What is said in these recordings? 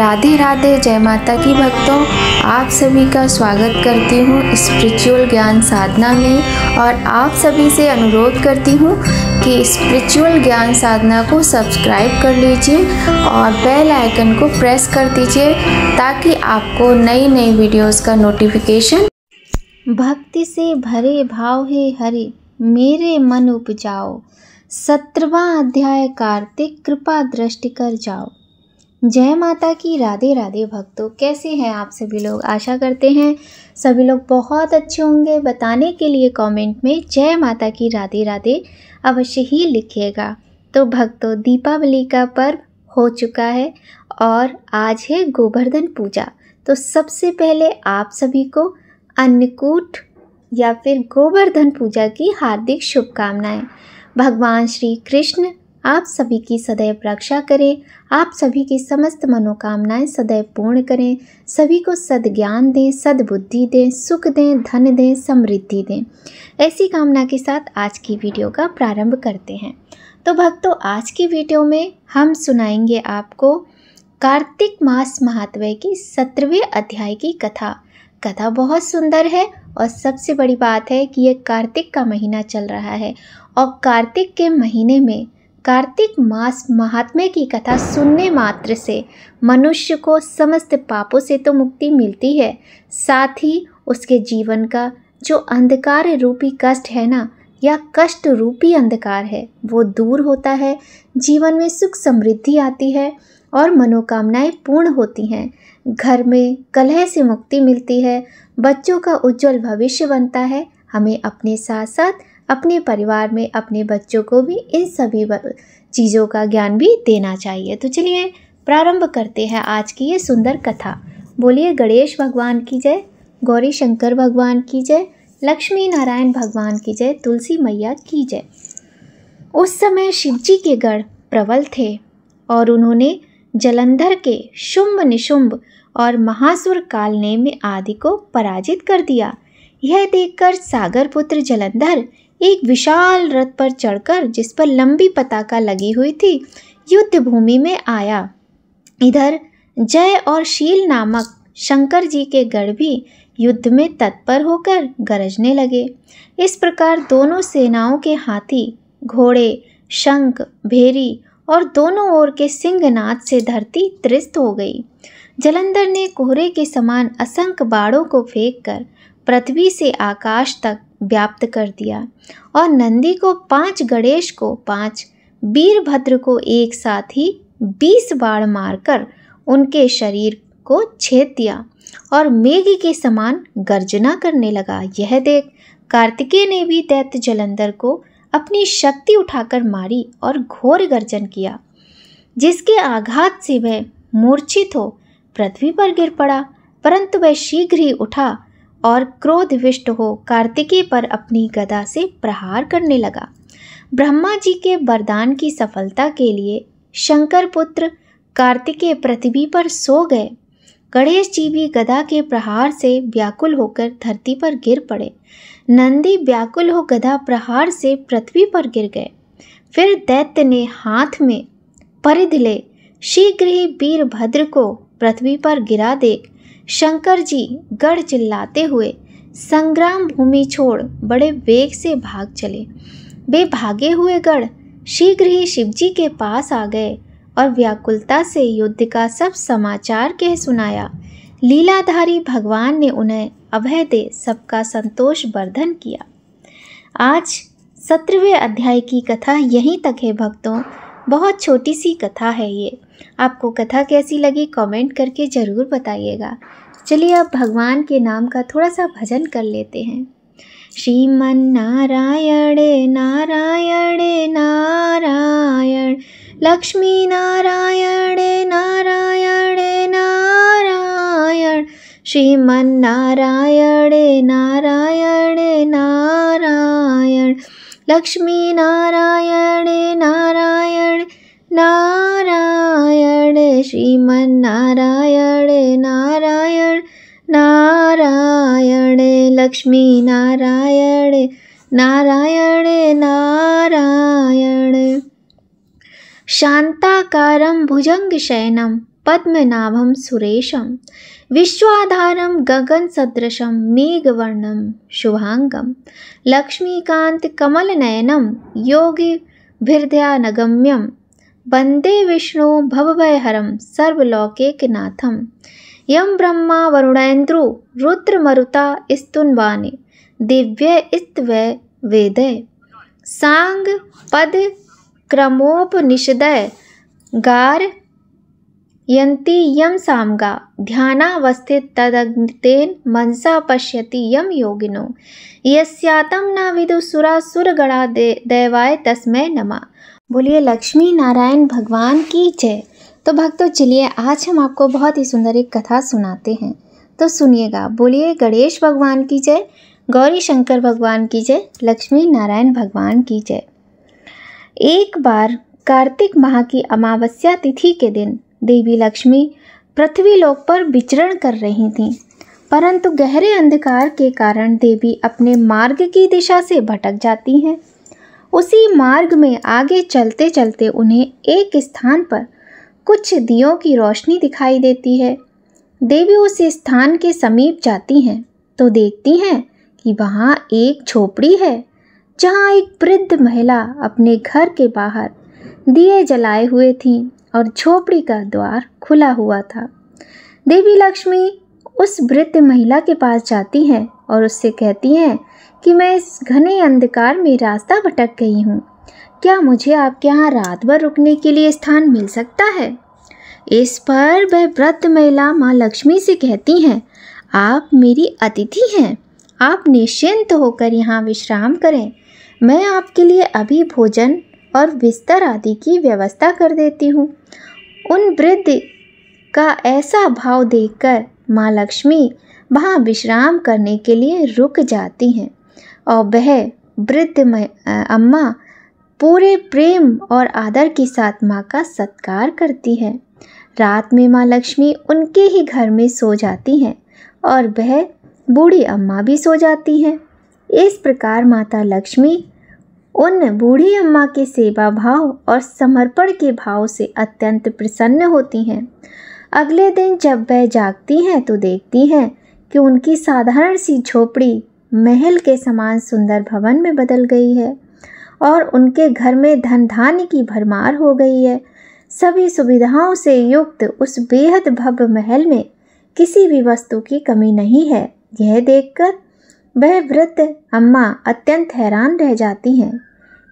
राधे राधे, जय माता की भक्तों। आप सभी का स्वागत करती हूँ स्पिरिचुअल ज्ञान साधना में और आप सभी से अनुरोध करती हूँ कि स्पिरिचुअल ज्ञान साधना को सब्सक्राइब कर लीजिए और बेल आइकन को प्रेस कर दीजिए ताकि आपको नई नई वीडियोस का नोटिफिकेशन। भक्ति से भरे भाव है हरि मेरे मन उपजाओ, 17वां अध्याय कार्तिक कृपा दृष्टि कर जाओ। जय माता की राधे राधे भक्तों, कैसे हैं आप सभी लोग। आशा करते हैं सभी लोग बहुत अच्छे होंगे। बताने के लिए कमेंट में जय माता की राधे राधे अवश्य ही लिखिएगा। तो भक्तों, दीपावली का पर्व हो चुका है और आज है गोवर्धन पूजा। तो सबसे पहले आप सभी को अन्नकूट या फिर गोवर्धन पूजा की हार्दिक शुभकामनाएं। भगवान श्री कृष्ण आप सभी की सदैव रक्षा करें, आप सभी की समस्त मनोकामनाएं सदैव पूर्ण करें, सभी को सद्ज्ञान दें, सद्बुद्धि दें, सुख दें, धन दें, समृद्धि दें। ऐसी कामना के साथ आज की वीडियो का प्रारंभ करते हैं। तो भक्तों, आज की वीडियो में हम सुनाएंगे आपको कार्तिक मास महात्म्य की 17वें अध्याय की कथा। कथा बहुत सुंदर है और सबसे बड़ी बात है कि ये कार्तिक का महीना चल रहा है और कार्तिक के महीने में कार्तिक मास महात्म्य की कथा सुनने मात्र से मनुष्य को समस्त पापों से तो मुक्ति मिलती है, साथ ही उसके जीवन का जो अंधकार रूपी कष्ट है ना, या कष्ट रूपी अंधकार है, वो दूर होता है। जीवन में सुख समृद्धि आती है और मनोकामनाएं पूर्ण होती हैं। घर में कलह से मुक्ति मिलती है, बच्चों का उज्जवल भविष्य बनता है। हमें अपने साथ साथ अपने परिवार में अपने बच्चों को भी इन सभी चीज़ों का ज्ञान भी देना चाहिए। तो चलिए प्रारंभ करते हैं आज की ये सुंदर कथा। बोलिए गणेश भगवान की जय, गौरी शंकर भगवान की जय, लक्ष्मी नारायण भगवान की जय, तुलसी मैया की जय। उस समय शिवजी के गढ़ प्रबल थे और उन्होंने जलंधर के शुंभ निशुंभ और महासुर कालनेमि आदि को पराजित कर दिया। यह देखकर सागर पुत्र जलंधर एक विशाल रथ पर चढ़कर, जिस पर लंबी पताका लगी हुई थी, युद्ध भूमि में आया। इधर जय और शील नामक शंकर जी के गढ़ भी युद्ध में तत्पर होकर गरजने लगे। इस प्रकार दोनों सेनाओं के हाथी, घोड़े, शंख, भेरी और दोनों ओर के सिंहनाद से धरती त्रस्त हो गई। जलंधर ने कोहरे के समान असंख्य बाणों को फेंककर पृथ्वी से आकाश तक व्याप्त कर दिया और नंदी को 5, गणेश को 5, वीरभद्र को एक साथ ही 20 बाण मारकर उनके शरीर को छेद दिया और मेघ के समान गर्जना करने लगा। यह देख कार्तिकेय ने भी दैत्य जलंधर को अपनी शक्ति उठाकर मारी और घोर गर्जन किया, जिसके आघात से वह मूर्छित हो पृथ्वी पर गिर पड़ा। परंतु वह शीघ्र ही उठा और क्रोधविष्ट हो कार्तिकेय पर अपनी गदा से प्रहार करने लगा। ब्रह्मा जी के वरदान की सफलता के लिए शंकर पुत्र कार्तिकेय पृथ्वी पर सो गए। गणेश जी भी गदा के प्रहार से व्याकुल होकर धरती पर गिर पड़े। नंदी व्याकुल हो गदा प्रहार से पृथ्वी पर गिर गए। फिर दैत्य ने हाथ में परिध ले शीघ्र ही वीरभद्र को पृथ्वी पर गिरा देख शंकर जी गढ़ चिल्लाते हुए संग्राम भूमि छोड़ बड़े वेग से भाग चले। वे भागे हुए गढ़ शीघ्र ही शिवजी के पास आ गए और व्याकुलता से युद्ध का सब समाचार कह सुनाया। लीलाधारी भगवान ने उन्हें अभय दे सबका संतोष वर्धन किया। आज 17वें अध्याय की कथा यहीं तक है भक्तों। बहुत छोटी सी कथा है ये। आपको कथा कैसी लगी कमेंट करके ज़रूर बताइएगा। चलिए अब भगवान के नाम का थोड़ा सा भजन कर लेते हैं। श्रीमन नारायण नारायण नारायण, लक्ष्मी नारायण नारायण नारायण, श्रीमन नारायण नारायण नारायण, लक्ष्मी नारायण नारायण नारायण, श्रीमन नारायण नारायण नारायण, लक्ष्मी नारायण नारायण नारायण। शांताकारं भुजंगशयनं पद्मनाभं सुरेशं विश्वाधारं गगनसदृशं मेघवर्णं शुभांगं लक्ष्मीकान्तकमलनयनं योगिभिर्ध्यानगम्यं वन्दे विष्णु भवभयहरं सर्वलोकैकनाथं यं ब्रह्मा वरुणेन्द्रो रुद्रमरुता स्तुन्वानि दिव्यैस्त्वै वेदै सांगपदक्रमोपनिषदय गारयन्ति यं सामगा ध्यानावस्थिततदग्नितेन मनसा पश्यति यं योगिनो यस्यातं न विदुसुरासुरगणा देवाय तस्मै नमः। बोलिए लक्ष्मी नारायण भगवान की जय। तो भक्तों चलिए आज हम आपको बहुत ही सुंदर एक कथा सुनाते हैं, तो सुनिएगा। बोलिए गणेश भगवान की जय, गौरी शंकर भगवान की जय, लक्ष्मी नारायण भगवान की जय। एक बार कार्तिक माह की अमावस्या तिथि के दिन देवी लक्ष्मी पृथ्वी लोक पर विचरण कर रही थीं, परंतु गहरे अंधकार के कारण देवी अपने मार्ग की दिशा से भटक जाती हैं। उसी मार्ग में आगे चलते चलते उन्हें एक स्थान पर कुछ दियों की रोशनी दिखाई देती है। देवी उस स्थान के समीप जाती हैं तो देखती हैं कि वहाँ एक झोपड़ी है जहाँ एक वृद्ध महिला अपने घर के बाहर दिए जलाए हुए थी और झोपड़ी का द्वार खुला हुआ था। देवी लक्ष्मी उस वृद्ध महिला के पास जाती हैं और उससे कहती हैं कि मैं इस घने अंधकार में रास्ता भटक गई हूँ, क्या मुझे आपके यहाँ रात भर रुकने के लिए स्थान मिल सकता है। इस पर वह वृद्ध महिला माँ लक्ष्मी से कहती हैं, आप मेरी अतिथि हैं, आप निश्चिंत होकर यहाँ विश्राम करें, मैं आपके लिए अभी भोजन और बिस्तर आदि की व्यवस्था कर देती हूँ। उन वृद्ध का ऐसा भाव देखकर माँ लक्ष्मी वहाँ विश्राम करने के लिए रुक जाती हैं और वह वृद्ध अम्मा पूरे प्रेम और आदर के साथ माँ का सत्कार करती है। रात में माँ लक्ष्मी उनके ही घर में सो जाती हैं और वह बूढ़ी अम्मा भी सो जाती हैं। इस प्रकार माता लक्ष्मी उन बूढ़ी अम्मा के सेवा भाव और समर्पण के भाव से अत्यंत प्रसन्न होती हैं। अगले दिन जब वह जागती हैं तो देखती हैं कि उनकी साधारण सी झोपड़ी महल के समान सुंदर भवन में बदल गई है और उनके घर में धन धान्य की भरमार हो गई है। सभी सुविधाओं से युक्त उस बेहद भव्य महल में किसी भी वस्तु की कमी नहीं है। यह देखकर वह वृद्ध अम्मा अत्यंत हैरान रह जाती हैं।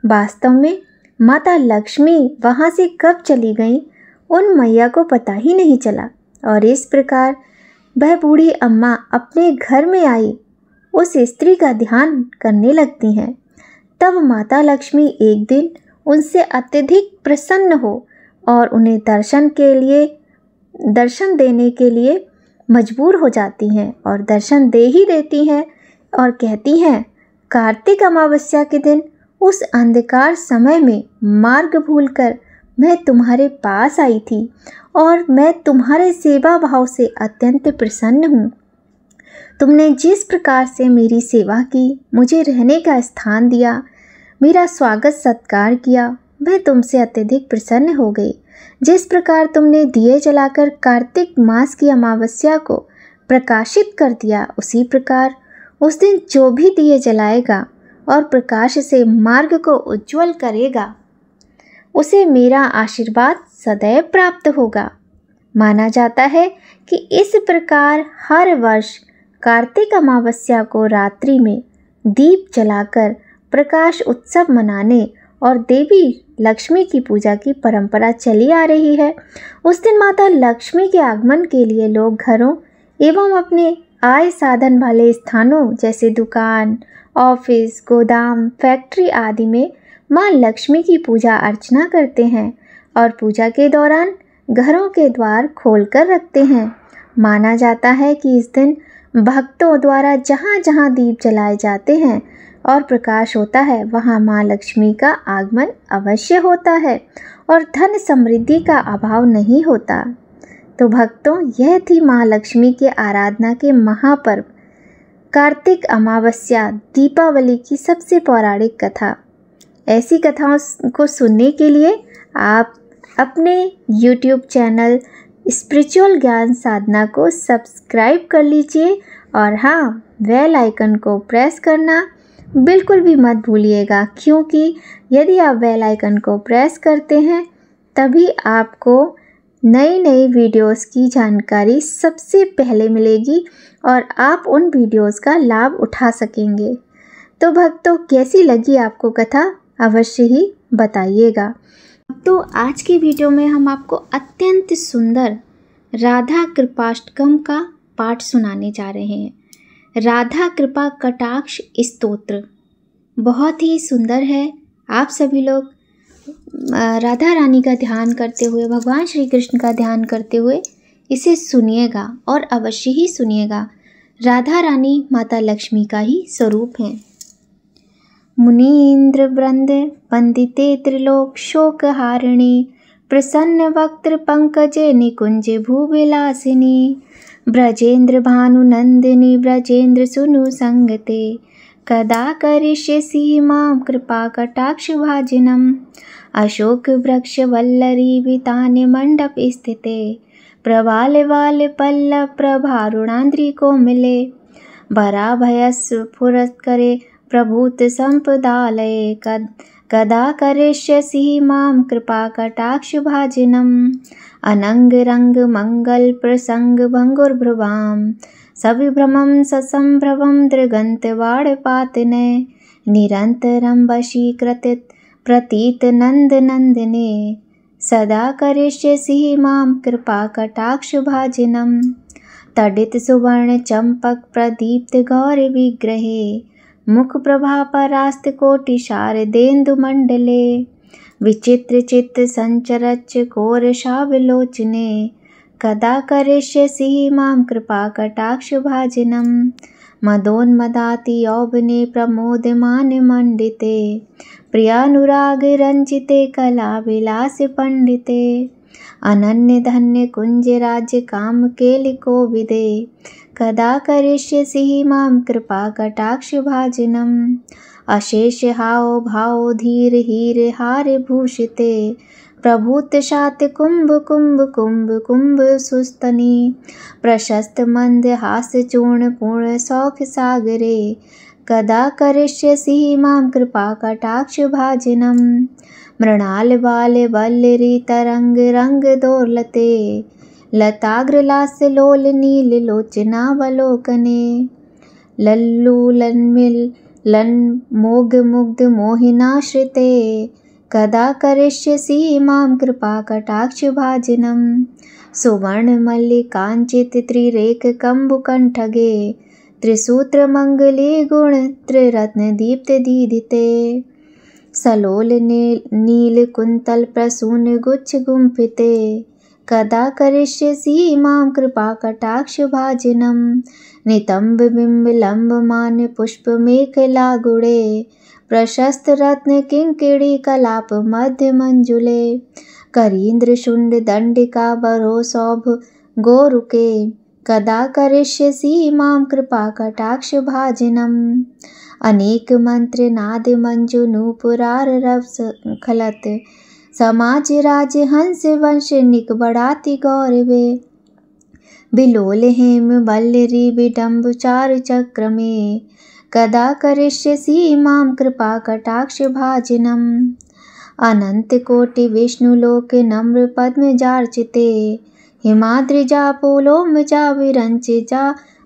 वास्तव में माता लक्ष्मी वहाँ से कब चली गईं उन मैया को पता ही नहीं चला और इस प्रकार वह बूढ़ी अम्मा अपने घर में आई उस स्त्री का ध्यान करने लगती हैं। तब माता लक्ष्मी एक दिन उनसे अत्यधिक प्रसन्न हो और उन्हें दर्शन देने के लिए मजबूर हो जाती हैं और दर्शन दे ही देती हैं और कहती हैं, कार्तिक अमावस्या के दिन उस अंधकार समय में मार्ग भूलकर मैं तुम्हारे पास आई थी और मैं तुम्हारे सेवा भाव से अत्यंत प्रसन्न हूँ। तुमने जिस प्रकार से मेरी सेवा की, मुझे रहने का स्थान दिया, मेरा स्वागत सत्कार किया, मैं तुमसे अत्यधिक प्रसन्न हो गई। जिस प्रकार तुमने दिए जलाकर कार्तिक मास की अमावस्या को प्रकाशित कर दिया, उसी प्रकार उस दिन जो भी दिए जलाएगा और प्रकाश से मार्ग को उज्ज्वल करेगा, उसे मेरा आशीर्वाद सदैव प्राप्त होगा। माना जाता है कि इस प्रकार हर वर्ष कार्तिक अमावस्या को रात्रि में दीप जलाकर प्रकाश उत्सव मनाने और देवी लक्ष्मी की पूजा की परंपरा चली आ रही है। उस दिन माता लक्ष्मी के आगमन के लिए लोग घरों एवं अपने आय साधन वाले स्थानों जैसे दुकान, ऑफिस, गोदाम, फैक्ट्री आदि में माँ लक्ष्मी की पूजा अर्चना करते हैं और पूजा के दौरान घरों के द्वार खोलकर रखते हैं। माना जाता है कि इस दिन भक्तों द्वारा जहाँ जहाँ दीप जलाए जाते हैं और प्रकाश होता है, वहाँ माँ लक्ष्मी का आगमन अवश्य होता है और धन समृद्धि का अभाव नहीं होता। तो भक्तों, यह थी माँ लक्ष्मी के आराधना के महापर्व कार्तिक अमावस्या दीपावली की सबसे पौराणिक कथा। ऐसी कथाओं को सुनने के लिए आप अपने YouTube चैनल स्पिरिचुअल ज्ञान साधना को सब्सक्राइब कर लीजिए और हाँ, बेल आइकन को प्रेस करना बिल्कुल भी मत भूलिएगा, क्योंकि यदि आप बेल आइकन को प्रेस करते हैं तभी आपको नई नई वीडियोस की जानकारी सबसे पहले मिलेगी और आप उन वीडियोस का लाभ उठा सकेंगे। तो भक्तों, कैसी लगी आपको कथा अवश्य ही बताइएगा। तो आज की वीडियो में हम आपको अत्यंत सुंदर राधा कृपाष्टकम का पाठ सुनाने जा रहे हैं। राधा कृपा कटाक्ष स्तोत्र बहुत ही सुंदर है। आप सभी लोग राधा रानी का ध्यान करते हुए, भगवान श्री कृष्ण का ध्यान करते हुए इसे सुनिएगा और अवश्य ही सुनिएगा। राधा रानी माता लक्ष्मी का ही स्वरूप हैं। मुनीन्द्र वृंद वंदिते त्रिलोक शोक हारिणी, प्रसन्न वक्त्र पंकजे निकुंज भूविलासिनी, ब्रजेंद्र भानुनंदिनी ब्रजेंद्र सुनु संगते, कदा करिष्यसि मां कृपा कटाक्ष भाजनम, अशोक वृक्ष वल्लरी विताने मंडप स्थिते, प्रवाल वाल पल्लव प्रभारुणांद्री को मिले, भरा भयस फुरत करे प्रभूत संपदालय, कदा करिष्यसि मां कृपा कटाक्ष भाजनम, अनंग रंग मंगल प्रसंग भंगुर्भ्रुवाम, सविभ्रमं ससंभ्रमं दृगंत वाड़पातने, निरंतरं वशीकृत प्रतीत नंद नंदने, सदा करिष्यसि मां कृपा कटाक्ष भाजनम, तडित सुवर्ण चंपक प्रदीप्त गौर विग्रहे, मुख प्रभा परास्त कोटि शारदेन्दु मंडले, विचित्र चित्त संचरच कोरशा विलोचने, कदा करिष्यसि मां कृपा कटाक्ष भाजनम, मदोन्मदाति यौवने प्रमोदमान मंडिते, प्रियानुराग रंजिते कला विलास पंडिते, अनन्य धन्य कुंज राज्य काम केलिको विदे, कदा करिष्यसि मां कृपा कटाक्ष भाजनम, अशेष हाव भाव धीर हीर हार भूषिते, प्रभूत शात कुंभ कुंभ कुंभ कुंभ सुस्तनी, प्रशस्त मंद हास्य चूर्ण पूर्ण सौख सागरे, कदा करिष्यसि मां कृपा कटाक्ष भाजनम, मृणाल बाल वल्लरी तरंग रंग दोलते, लताग्र लास्य लोल नील लोचनावलोकने, लल्लू लन्मिल लन मोग मुग्ध मोहिनाश्रिते, कदा करिष्यसि मां कृपा कटाक्ष भाजनम, सुवर्ण मल्लिकांचित त्रिरेख कंबुकंठगे, त्रिसूत्र मंगली गुण त्रिरत्न दीप्त दीधिते, सलोल नील कुंतल प्रसून गुच्छ गुंफिते, कदा करिष्यसि मां कृपा कटाक्ष भाजनम, नितंब बिंब लंब मान पुष्प मेखला गुड़े, प्रशस्त रत्न किंकिणी कलाप मध्य मंजुले, करीन्द्र शुंड दंडिका बरो सौभ गोरुके, कदा करिष्यसि मां कृपा कटाक्ष भाजनम, अनेक मंत्र नाद मंजु नूपुरार रव खलत, समाज राज हंस वंश निकबड़ाति गौरवे, बिलोल हेम वल्लरी विडम्ब चार चक्र में, कदा करिष्यसि मां कृपा कटाक्ष भाजनम, अनंत कोटि विष्णु लोक नम्र पद्म जार्चिते, हिमाद्रिजा पुलोम जा विरंच जा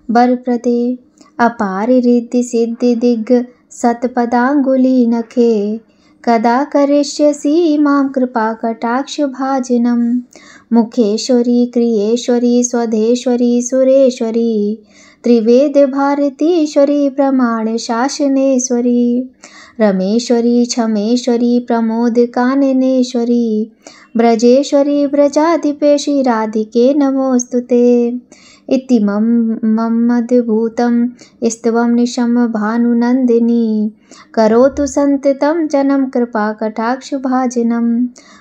बर प्रदे, अपार रिद्धि सिद्धि दिग्ग सतपदांगुली नखे, कदा करिष्यसि मां कृपा कटाक्ष भाजनम, मुखेश्वरी क्रियेश्वरी स्वधेश्वरी सुरेश्वरी, त्रिवेद भारतीश्वरी प्रमाण शासनेश्वरी, रमेश्वरी क्षमेश्वरी प्रमोद काननेश्वरी, ब्रजेश्वरी ब्रजाधिपेशि राधिके नमोस्तुते, इति मम्मद्भूतं स्तवं निशम भानुनंदिनी, करोतु संततं जनम कृपा कटाक्ष भाजनम,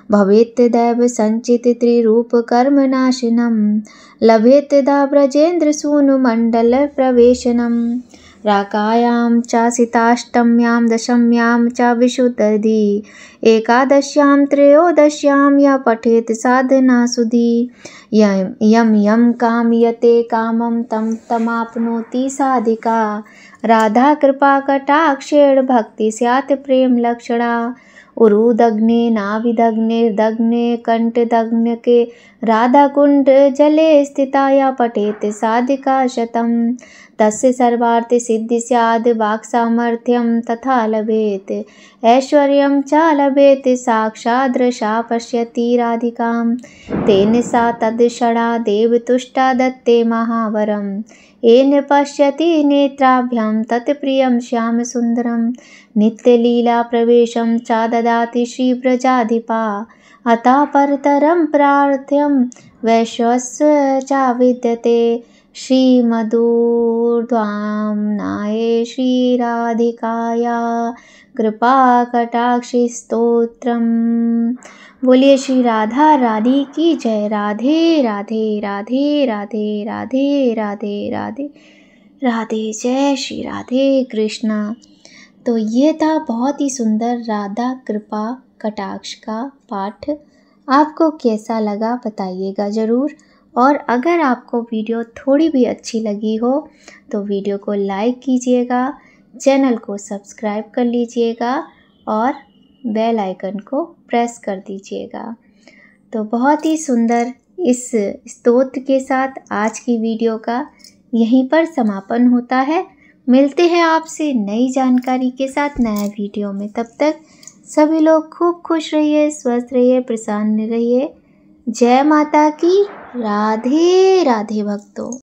भवेत् दैव संचित त्रिरूप कर्म नाशनम, लभेत् दा ब्रजेन्द्र सूनु मंडल प्रवेशनम, राकायां च सीताष्टम्यां दशम्यां च विशुद्धि एकादश्यां त्रयोदश्यां य पठेत् साधनासुधि यं यं कामयते कामं तं तमाप्नोति साधिका राधा कृपा कटाक्षेण भक्ति स्यात् प्रेम लक्षणा उरुदग्ने नाभिदग्नेर्दग्ने कंठदग्न के राधा कुंड जले स्थिता या पठेत साधिका शतम् तस्य सर्वार्थ सिद्धि स्याद् वाक् सामर्थ्यं तथा लभेत ऐश्वर्यं च लभेत साक्षादृशा पश्यति राधिकां तेन सा तद्क्षणा देवतुष्टा दत्ते महावरम् येन पश्यति नेत्राभ्यां तत्प्रियं श्यामसुन्दरं नित्यलीला प्रवेशं च ददाति श्रीव्रजाधिपा अतः परतरं प्रार्थ्यं वैश्वस्य च विद्यते श्रीमदूर्ध्वाम्नाय श्रीराधिकाया कृपा कटाक्षि स्तोत्रम। बोलिए श्री राधा रानी की जय। राधे राधे राधे राधे राधे राधे राधे राधे जय श्री राधे कृष्णा। तो ये था बहुत ही सुंदर राधा कृपा कटाक्ष का पाठ। आपको कैसा लगा बताइएगा ज़रूर। और अगर आपको वीडियो थोड़ी भी अच्छी लगी हो तो वीडियो को लाइक कीजिएगा, चैनल को सब्सक्राइब कर लीजिएगा और बेल आइकन को प्रेस कर दीजिएगा। तो बहुत ही सुंदर इस स्तोत्र के साथ आज की वीडियो का यहीं पर समापन होता है। मिलते हैं आपसे नई जानकारी के साथ नया वीडियो में। तब तक सभी लोग खूब खुश रहिए, स्वस्थ रहिए, प्रसन्न रहिए। जय माता की। राधे राधे भक्तों।